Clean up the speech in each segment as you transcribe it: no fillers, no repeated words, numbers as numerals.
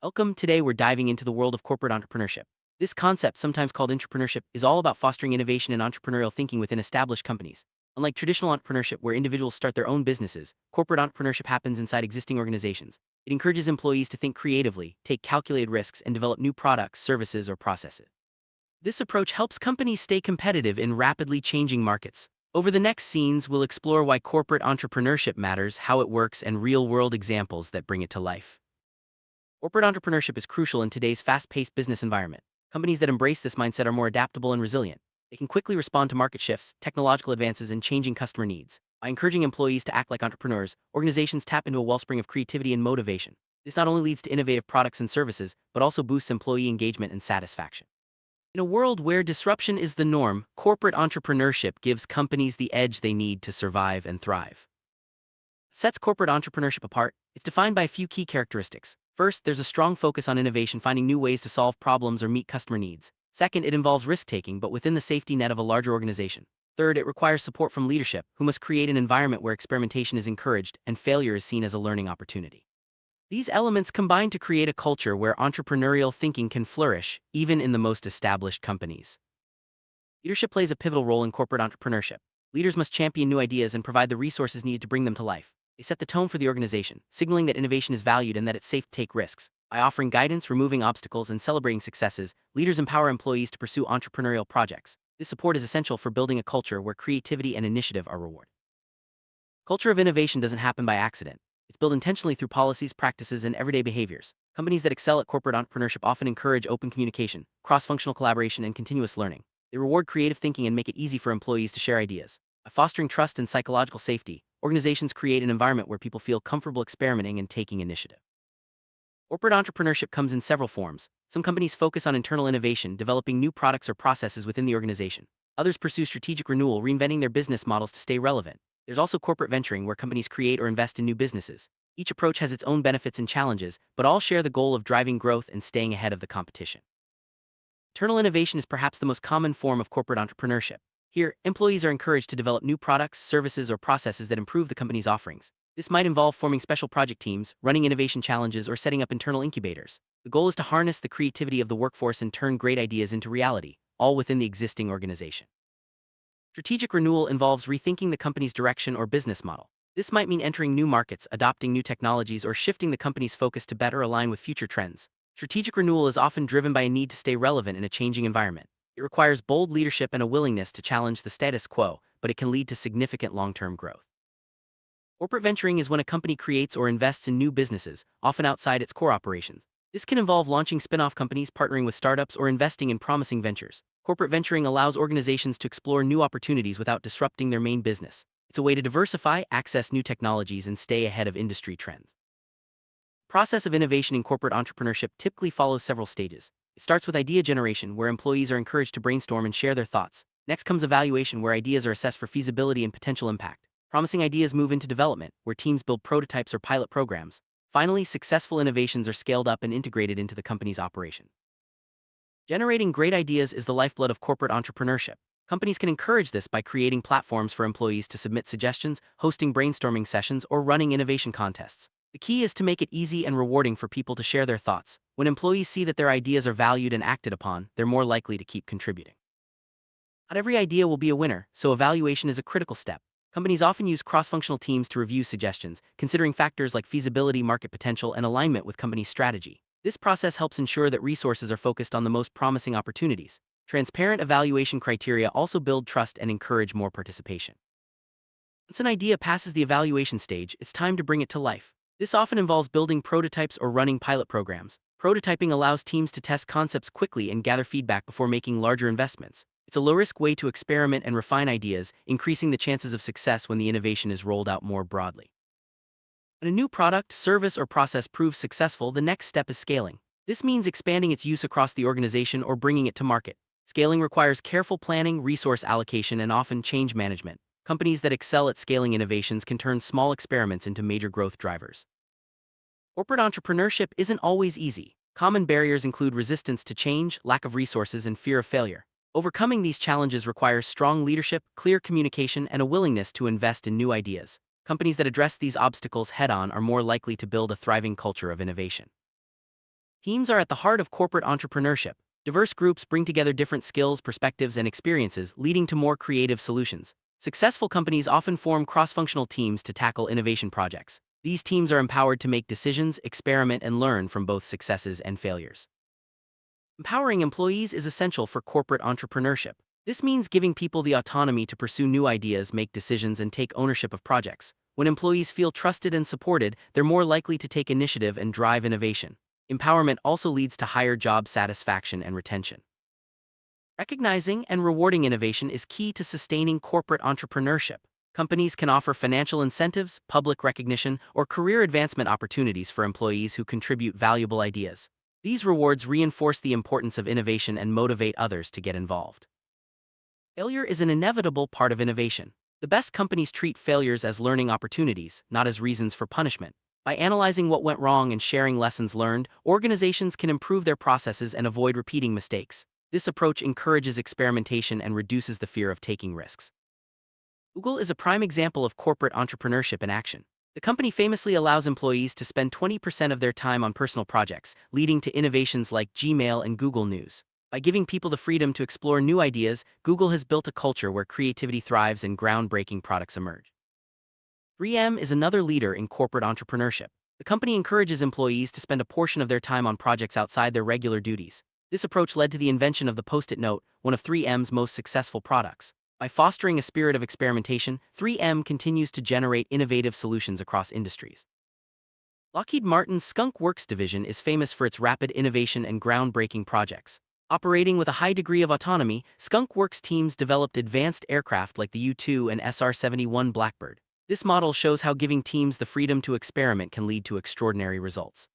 Welcome. Today, we're diving into the world of corporate entrepreneurship. This concept, sometimes called entrepreneurship, is all about fostering innovation and entrepreneurial thinking within established companies. Unlike traditional entrepreneurship, where individuals start their own businesses, corporate entrepreneurship happens inside existing organizations. It encourages employees to think creatively, take calculated risks, and develop new products, services, or processes. This approach helps companies stay competitive in rapidly changing markets. Over the next scenes, we'll explore why corporate entrepreneurship matters, how it works, and real-world examples that bring it to life. Corporate entrepreneurship is crucial in today's fast-paced business environment. Companies that embrace this mindset are more adaptable and resilient. They can quickly respond to market shifts, technological advances, and changing customer needs. By encouraging employees to act like entrepreneurs, organizations tap into a wellspring of creativity and motivation. This not only leads to innovative products and services, but also boosts employee engagement and satisfaction. In a world where disruption is the norm, corporate entrepreneurship gives companies the edge they need to survive and thrive. Sets corporate entrepreneurship apart, it's defined by a few key characteristics. First, there's a strong focus on innovation, finding new ways to solve problems or meet customer needs. Second, it involves risk-taking, but within the safety net of a larger organization. Third, it requires support from leadership, who must create an environment where experimentation is encouraged and failure is seen as a learning opportunity. These elements combine to create a culture where entrepreneurial thinking can flourish, even in the most established companies. Leadership plays a pivotal role in corporate entrepreneurship. Leaders must champion new ideas and provide the resources needed to bring them to life. They set the tone for the organization, signaling that innovation is valued and that it's safe to take risks. By offering guidance, removing obstacles, and celebrating successes, leaders empower employees to pursue entrepreneurial projects. This support is essential for building a culture where creativity and initiative are rewarded. Culture of innovation doesn't happen by accident. It's built intentionally through policies, practices, and everyday behaviors. Companies that excel at corporate entrepreneurship often encourage open communication, cross-functional collaboration, and continuous learning. They reward creative thinking and make it easy for employees to share ideas. By fostering trust and psychological safety, organizations create an environment where people feel comfortable experimenting and taking initiative. Corporate entrepreneurship comes in several forms. Some companies focus on internal innovation, developing new products or processes within the organization. Others pursue strategic renewal, reinventing their business models to stay relevant. There's also corporate venturing, where companies create or invest in new businesses. Each approach has its own benefits and challenges, but all share the goal of driving growth and staying ahead of the competition. Internal innovation is perhaps the most common form of corporate entrepreneurship. Here, employees are encouraged to develop new products, services, or processes that improve the company's offerings. This might involve forming special project teams, running innovation challenges, or setting up internal incubators. The goal is to harness the creativity of the workforce and turn great ideas into reality, all within the existing organization. Strategic renewal involves rethinking the company's direction or business model. This might mean entering new markets, adopting new technologies, or shifting the company's focus to better align with future trends. Strategic renewal is often driven by a need to stay relevant in a changing environment. It requires bold leadership and a willingness to challenge the status quo, but it can lead to significant long-term growth. Corporate venturing is when a company creates or invests in new businesses, often outside its core operations. This can involve launching spin-off companies, partnering with startups, or investing in promising ventures. Corporate venturing allows organizations to explore new opportunities without disrupting their main business. It's a way to diversify, access new technologies, and stay ahead of industry trends. The process of innovation in corporate entrepreneurship typically follows several stages. It starts with idea generation, where employees are encouraged to brainstorm and share their thoughts. Next comes evaluation, where ideas are assessed for feasibility and potential impact. Promising ideas move into development, where teams build prototypes or pilot programs. Finally, successful innovations are scaled up and integrated into the company's operation. Generating great ideas is the lifeblood of corporate entrepreneurship. Companies can encourage this by creating platforms for employees to submit suggestions, hosting brainstorming sessions, or running innovation contests. The key is to make it easy and rewarding for people to share their thoughts. When employees see that their ideas are valued and acted upon, they're more likely to keep contributing. Not every idea will be a winner, so evaluation is a critical step. Companies often use cross-functional teams to review suggestions, considering factors like feasibility, market potential, and alignment with company strategy. This process helps ensure that resources are focused on the most promising opportunities. Transparent evaluation criteria also build trust and encourage more participation. Once an idea passes the evaluation stage, it's time to bring it to life. This often involves building prototypes or running pilot programs. Prototyping allows teams to test concepts quickly and gather feedback before making larger investments. It's a low-risk way to experiment and refine ideas, increasing the chances of success when the innovation is rolled out more broadly. When a new product, service, or process proves successful, the next step is scaling. This means expanding its use across the organization or bringing it to market. Scaling requires careful planning, resource allocation, and often change management. Companies that excel at scaling innovations can turn small experiments into major growth drivers. Corporate entrepreneurship isn't always easy. Common barriers include resistance to change, lack of resources, and fear of failure. Overcoming these challenges requires strong leadership, clear communication, and a willingness to invest in new ideas. Companies that address these obstacles head-on are more likely to build a thriving culture of innovation. Teams are at the heart of corporate entrepreneurship. Diverse groups bring together different skills, perspectives, and experiences, leading to more creative solutions. Successful companies often form cross-functional teams to tackle innovation projects. These teams are empowered to make decisions, experiment, and learn from both successes and failures. Empowering employees is essential for corporate entrepreneurship. This means giving people the autonomy to pursue new ideas, make decisions, and take ownership of projects. When employees feel trusted and supported, they're more likely to take initiative and drive innovation. Empowerment also leads to higher job satisfaction and retention. Recognizing and rewarding innovation is key to sustaining corporate entrepreneurship. Companies can offer financial incentives, public recognition, or career advancement opportunities for employees who contribute valuable ideas. These rewards reinforce the importance of innovation and motivate others to get involved. Failure is an inevitable part of innovation. The best companies treat failures as learning opportunities, not as reasons for punishment. By analyzing what went wrong and sharing lessons learned, organizations can improve their processes and avoid repeating mistakes. This approach encourages experimentation and reduces the fear of taking risks. Google is a prime example of corporate entrepreneurship in action. The company famously allows employees to spend 20% of their time on personal projects, leading to innovations like Gmail and Google News. By giving people the freedom to explore new ideas, Google has built a culture where creativity thrives and groundbreaking products emerge. 3M is another leader in corporate entrepreneurship. The company encourages employees to spend a portion of their time on projects outside their regular duties. This approach led to the invention of the Post-it note, one of 3M's most successful products. By fostering a spirit of experimentation, 3M continues to generate innovative solutions across industries. Lockheed Martin's Skunk Works division is famous for its rapid innovation and groundbreaking projects. Operating with a high degree of autonomy, Skunk Works teams developed advanced aircraft like the U-2 and SR-71 Blackbird. This model shows how giving teams the freedom to experiment can lead to extraordinary results.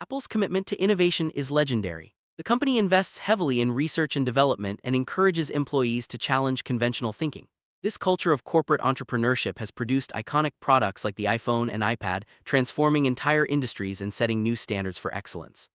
Apple's commitment to innovation is legendary. The company invests heavily in research and development and encourages employees to challenge conventional thinking. This culture of corporate entrepreneurship has produced iconic products like the iPhone and iPad, transforming entire industries and setting new standards for excellence.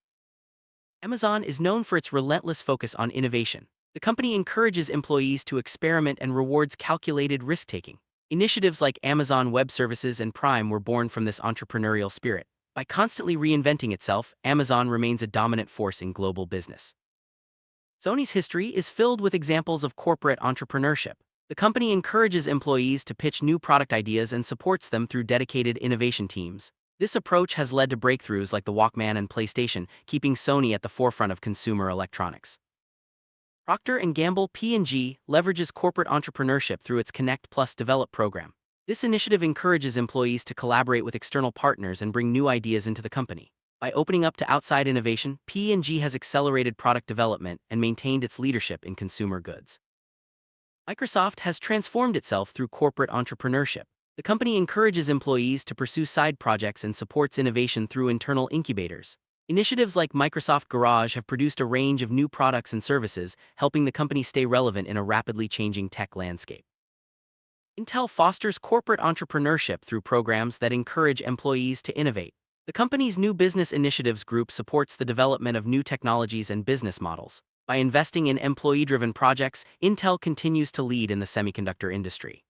Amazon is known for its relentless focus on innovation. The company encourages employees to experiment and rewards calculated risk-taking. Initiatives like Amazon Web Services and Prime were born from this entrepreneurial spirit. By constantly reinventing itself, Amazon remains a dominant force in global business. Sony's history is filled with examples of corporate entrepreneurship. The company encourages employees to pitch new product ideas and supports them through dedicated innovation teams. This approach has led to breakthroughs like the Walkman and PlayStation, keeping Sony at the forefront of consumer electronics. Procter & Gamble P&G leverages corporate entrepreneurship through its Connect Plus Develop program. This initiative encourages employees to collaborate with external partners and bring new ideas into the company. By opening up to outside innovation, P&G has accelerated product development and maintained its leadership in consumer goods. Microsoft has transformed itself through corporate entrepreneurship. The company encourages employees to pursue side projects and supports innovation through internal incubators. Initiatives like Microsoft Garage have produced a range of new products and services, helping the company stay relevant in a rapidly changing tech landscape. Intel fosters corporate entrepreneurship through programs that encourage employees to innovate. The company's New Business Initiatives group supports the development of new technologies and business models. By investing in employee-driven projects, Intel continues to lead in the semiconductor industry.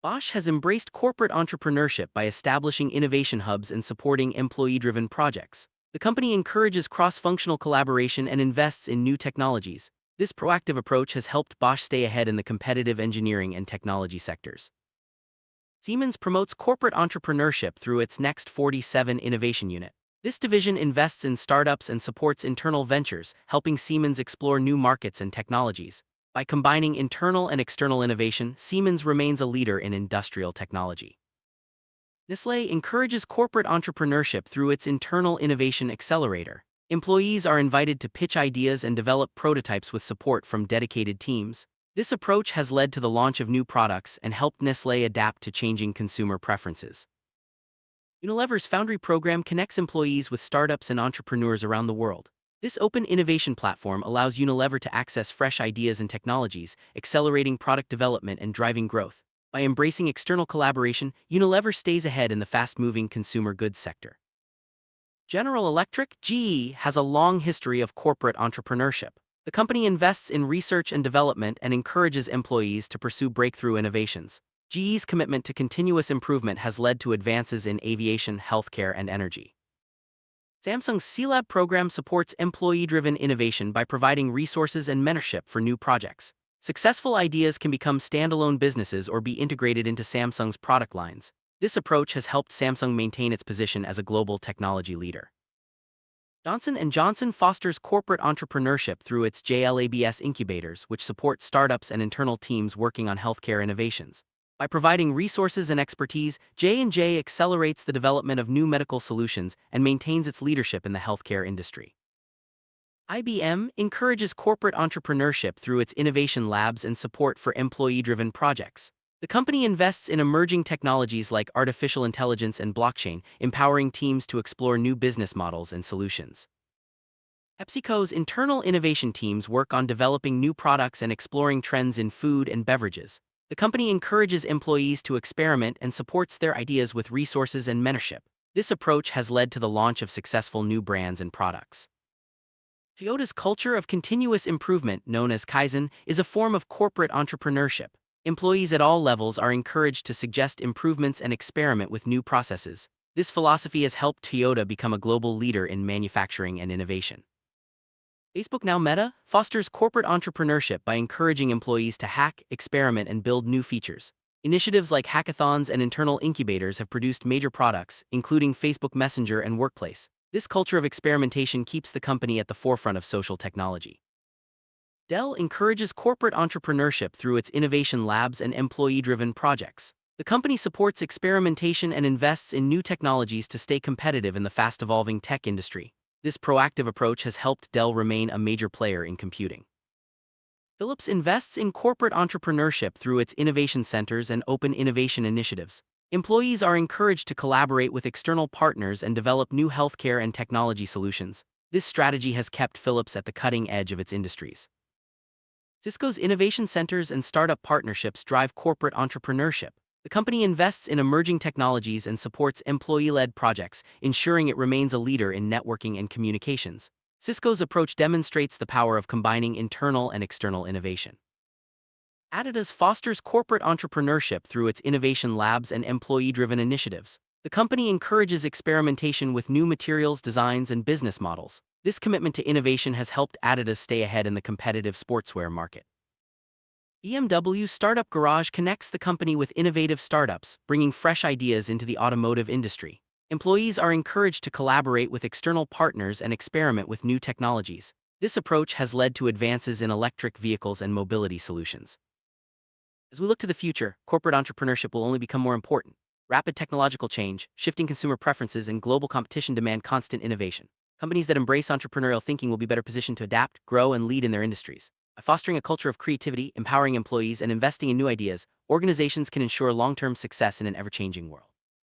Bosch has embraced corporate entrepreneurship by establishing innovation hubs and supporting employee-driven projects. The company encourages cross-functional collaboration and invests in new technologies. This proactive approach has helped Bosch stay ahead in the competitive engineering and technology sectors. Siemens promotes corporate entrepreneurship through its Next 47 Innovation Unit. This division invests in startups and supports internal ventures, helping Siemens explore new markets and technologies. By combining internal and external innovation, Siemens remains a leader in industrial technology. Nestlé encourages corporate entrepreneurship through its internal innovation accelerator. Employees are invited to pitch ideas and develop prototypes with support from dedicated teams. This approach has led to the launch of new products and helped Nestlé adapt to changing consumer preferences. Unilever's Foundry program connects employees with startups and entrepreneurs around the world. This open innovation platform allows Unilever to access fresh ideas and technologies, accelerating product development and driving growth. By embracing external collaboration, Unilever stays ahead in the fast-moving consumer goods sector. General Electric, GE, has a long history of corporate entrepreneurship. The company invests in research and development and encourages employees to pursue breakthrough innovations. GE's commitment to continuous improvement has led to advances in aviation, healthcare, and energy. Samsung's C-Lab program supports employee-driven innovation by providing resources and mentorship for new projects. Successful ideas can become standalone businesses or be integrated into Samsung's product lines. This approach has helped Samsung maintain its position as a global technology leader. Johnson & Johnson fosters corporate entrepreneurship through its JLABS incubators, which support startups and internal teams working on healthcare innovations. By providing resources and expertise, J&J accelerates the development of new medical solutions and maintains its leadership in the healthcare industry. IBM encourages corporate entrepreneurship through its innovation labs and support for employee-driven projects. The company invests in emerging technologies like artificial intelligence and blockchain, empowering teams to explore new business models and solutions. PepsiCo's internal innovation teams work on developing new products and exploring trends in food and beverages. The company encourages employees to experiment and supports their ideas with resources and mentorship. This approach has led to the launch of successful new brands and products. Toyota's culture of continuous improvement, known as Kaizen, is a form of corporate entrepreneurship. Employees at all levels are encouraged to suggest improvements and experiment with new processes. This philosophy has helped Toyota become a global leader in manufacturing and innovation. Facebook, now Meta, fosters corporate entrepreneurship by encouraging employees to hack, experiment, and build new features. Initiatives like hackathons and internal incubators have produced major products, including Facebook Messenger and Workplace. This culture of experimentation keeps the company at the forefront of social technology. Dell encourages corporate entrepreneurship through its innovation labs and employee-driven projects. The company supports experimentation and invests in new technologies to stay competitive in the fast-evolving tech industry. This proactive approach has helped Dell remain a major player in computing. Philips invests in corporate entrepreneurship through its innovation centers and open innovation initiatives. Employees are encouraged to collaborate with external partners and develop new healthcare and technology solutions. This strategy has kept Philips at the cutting edge of its industries. Cisco's innovation centers and startup partnerships drive corporate entrepreneurship. The company invests in emerging technologies and supports employee-led projects, ensuring it remains a leader in networking and communications. Cisco's approach demonstrates the power of combining internal and external innovation. Adidas fosters corporate entrepreneurship through its innovation labs and employee-driven initiatives. The company encourages experimentation with new materials, designs, and business models. This commitment to innovation has helped Adidas stay ahead in the competitive sportswear market. BMW Startup Garage connects the company with innovative startups, bringing fresh ideas into the automotive industry. Employees are encouraged to collaborate with external partners and experiment with new technologies. This approach has led to advances in electric vehicles and mobility solutions. As we look to the future, corporate entrepreneurship will only become more important. Rapid technological change, shifting consumer preferences, and global competition demand constant innovation. Companies that embrace entrepreneurial thinking will be better positioned to adapt, grow, and lead in their industries. By fostering a culture of creativity, empowering employees, and investing in new ideas, organizations can ensure long-term success in an ever-changing world.